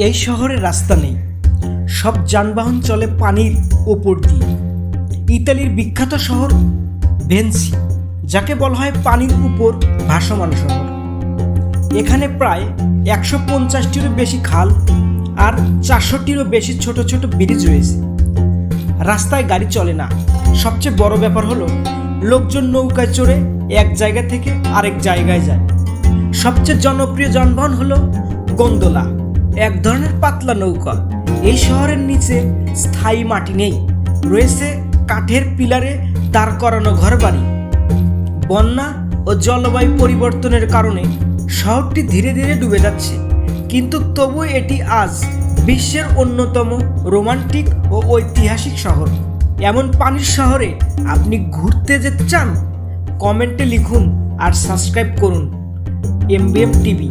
এই শহরে রাস্তা নেই, সব যানবাহন চলে পানির ওপর দিয়ে। ইতালির বিখ্যাত শহর ভেনসি, যাকে বলা হয় পানির উপর ভাসমান শহর। এখানে প্রায় 150টিরও বেশি খাল আর 400টিরও বেশি ছোট ছোট ব্রিজ রয়েছে। রাস্তায় গাড়ি চলে না, সবচেয়ে বড় ব্যাপার হলো লোকজন নৌকায় চড়ে এক জায়গা থেকে আরেক জায়গায় যায়। সবচেয়ে জনপ্রিয় যানবাহন হলো গন্ডোলা, এক ধরনের পাতলা নৌকা। এই শহরের নিচে স্থায়ী মাটি নেই, রয়েছে কাঠের পিলারে দাঁড় করানো ঘরবাড়ি। বন্যা ও জলবায়ু পরিবর্তনের কারণে শহরটি ধীরে ধীরে ডুবে যাচ্ছে, কিন্তু তবু এটি আজ বিশ্বের অন্যতম রোমান্টিক ও ঐতিহাসিক শহর। এমন পানির শহরে আপনি ঘুরতে যেতে চান? কমেন্টে লিখুন আর সাবস্ক্রাইব করুন MBM TV।